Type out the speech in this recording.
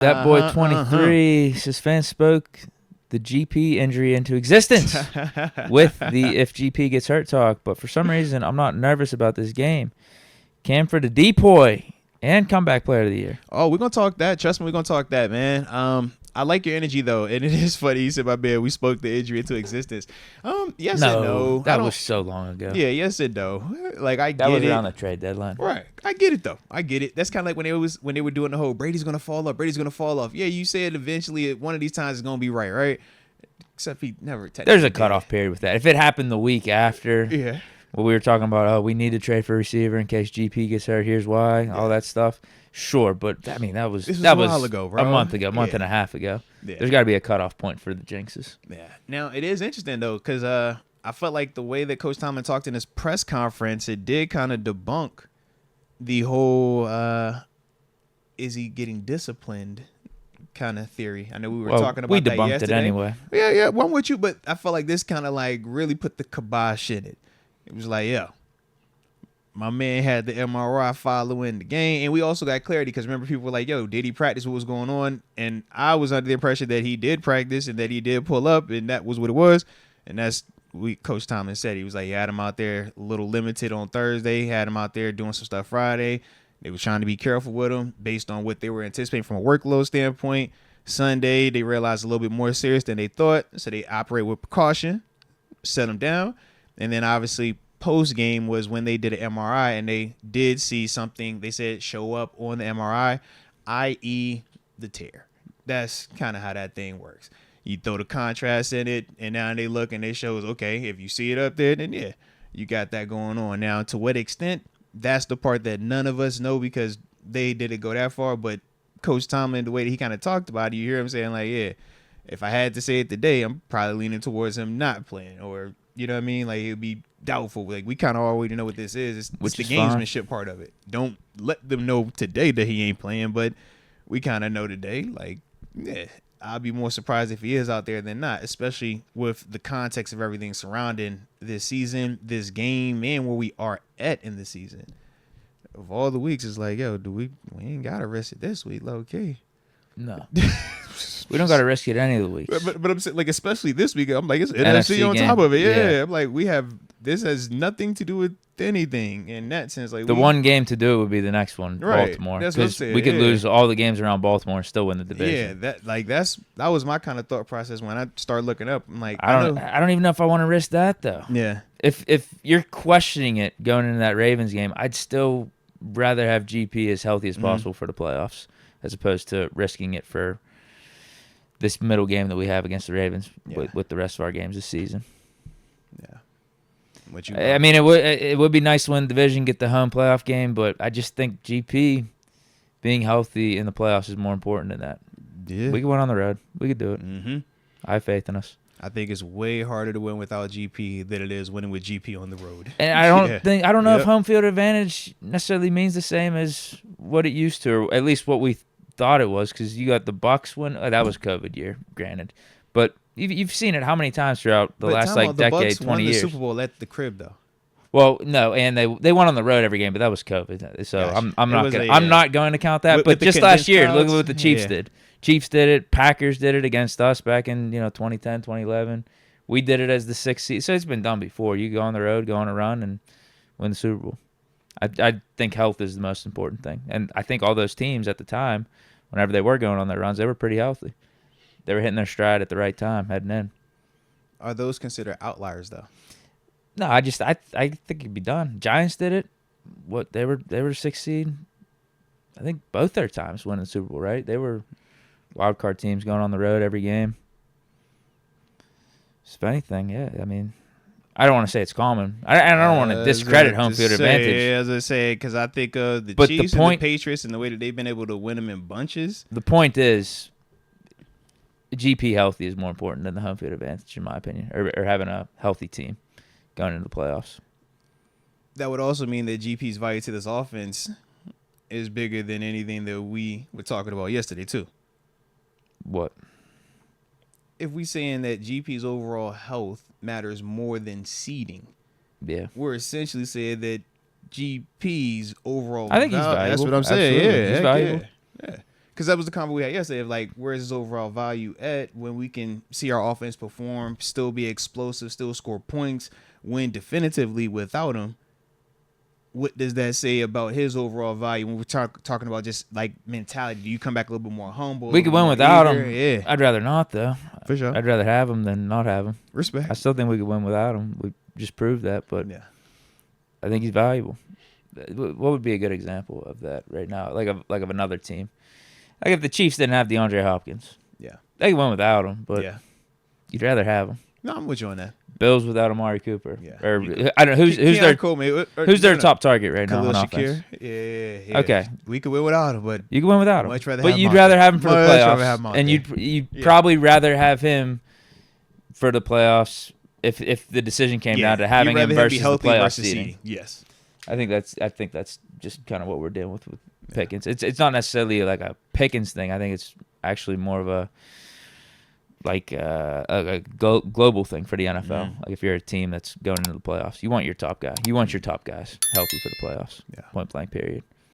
That boy 23, his fans spoke the GP injury into existence with the if GP gets hurt talk. But for some reason, I'm not nervous about this game. Cam for the DPOY and comeback player of the year. Oh, we're going to talk that. Trust me, we're going to talk that, man. I like your energy, though. And it is funny. You said, my man, we spoke the injury into existence. Yes and no. That was so long ago. Yeah, yes and no. Like, I get it. That was around the trade deadline. Right. I get it, though. I get it. That's kind of like when they were doing the whole Brady's going to fall off. Brady's going to fall off. Yeah, you said eventually one of these times it's going to be right? Except he never technically There's a cutoff period with that. If it happened the week after. Yeah. Well, we were talking about, we need to trade for a receiver in case GP gets hurt. Here's why. All that stuff. Sure, but I mean that was a while ago, bro. A month and a half ago. Yeah. There's got to be a cutoff point for the jinxes. Yeah. Now it is interesting though, because I felt like the way that Coach Tomlin talked in his press conference, it did kind of debunk the whole is he getting disciplined kind of theory. I know we were talking about that yesterday. We debunked it anyway. Yeah, well, I'm with you, but I felt like this kind of like really put the kibosh in it. It was like, my man had the MRI following the game, and we also got clarity because remember people were like, yo, did he practice what was going on? And I was under the impression that he did practice and that he did pull up, and that was what it was. And that's what Coach Tomlin said. He was like, he had him out there a little limited on Thursday, had him out there doing some stuff Friday. They were trying to be careful with him based on what they were anticipating from a workload standpoint. Sunday, they realized a little bit more serious than they thought, so they operate with precaution, set him down. And then obviously post game was when they did an MRI and they did see something they said show up on the MRI, i.e. the tear. That's kind of how that thing works. You throw the contrast in it, and now they look and they shows, okay, if you see it up there, then yeah, you got that going on. Now, to what extent, that's the part that none of us know because they didn't go that far. But Coach Tomlin, the way that he kind of talked about it, you hear him saying like, yeah, if I had to say it today, I'm probably leaning towards him not playing, or you know what I mean? Like it would be doubtful. Like we kind of already know what this is. It's the gamesmanship part of it. Don't let them know today that he ain't playing, but we kind of know today. Like, yeah, I'll be more surprised if he is out there than not, especially with the context of everything surrounding this season, this game, and where we are at in the season. Of all the weeks, it's like, yo, we ain't got to risk it this week, low key. No. We don't got to risk it any of the weeks. But I'm saying, like, especially this week, I'm like, it's NFC on top of it. Yeah. I'm like, this has nothing to do with anything in that sense. Like one game to do it would be the next one, right, Baltimore. That's what I'm saying. We could lose all the games around Baltimore and still win the division. Yeah, that was my kind of thought process when I started looking up. I'm like, I don't even know if I want to risk that though. Yeah. If you're questioning it going into that Ravens game, I'd still rather have GP as healthy as possible for the playoffs as opposed to risking it for this middle game that we have against the Ravens with the rest of our games this season. Yeah. I mean, it would be nice to win the division, get the home playoff game, but I just think GP being healthy in the playoffs is more important than that. Yeah. We could win on the road. We could do it. Mm-hmm. I have faith in us. I think it's way harder to win without GP than it is winning with GP on the road. And I don't know if home field advantage necessarily means the same as what it used to, or at least what we thought it was, because you got the Bucs win. That was COVID year, granted, but you've seen it how many times throughout the last decade, the Bucs 20 won years. The Super Bowl at the crib though. Well, no, and they won on the road every game, but that was COVID. So gotcha. I'm not going to count that. But just last year, look at what the Chiefs did. Chiefs did it. Packers did it against us back in 2010, 2011. We did it as the 6th seed. So it's been done before. You go on the road, go on a run, and win the Super Bowl. I think health is the most important thing. And I think all those teams at the time, whenever they were going on their runs, they were pretty healthy. They were hitting their stride at the right time, heading in. Are those considered outliers, though? No, I think it'd be done. Giants did it. What they were 6th seed. I think both their times winning the Super Bowl, right? They were wild card teams going on the road every game. If anything, yeah. I mean, I don't want to say it's common. I don't want to discredit home field advantage. As I say, because I think of the Chiefs and the Patriots and the way that they've been able to win them in bunches. The point is, GP healthy is more important than the home field advantage, in my opinion, or having a healthy team going into the playoffs. That would also mean that GP's value to this offense is bigger than anything that we were talking about yesterday, too. What? If we saying that GP's overall health matters more than seeding, we're essentially saying that GP's overall. I think he's valuable. That's what I'm saying. Absolutely. Yeah, he's valuable. Yeah. because that was the convo we had yesterday of like, where's his overall value at when we can see our offense perform, still be explosive, still score points, win definitively without him. What does that say about his overall value when we're talking about just like mentality? Do you come back a little bit more humble? We could win without him. Yeah. I'd rather not, though. For sure. I'd rather have him than not have him. Respect. I still think we could win without him. We just proved that, but yeah. I think he's valuable. What would be a good example of that right now? Like of another team. Like if the Chiefs didn't have DeAndre Hopkins. Yeah. They could win without him, but you'd rather have him. No, I'm with you on that. Bills without Amari Cooper. Yeah. Or I don't know who's their top target right now on offense. Yeah. Okay. We could win without him, but you could win without him. Much rather but have you'd Monte. rather have him for the playoffs, and Monte. you'd probably rather have him for the playoffs if the decision came down to having him versus the playoff seeding. Yes. I think that's just kind of what we're dealing with Pickens. It's not necessarily like a Pickens thing. I think it's actually more of a global thing for the NFL. Mm-hmm. Like if you're a team that's going into the playoffs, you want your top guy. You want your top guys healthy for the playoffs. Yeah. Point blank period.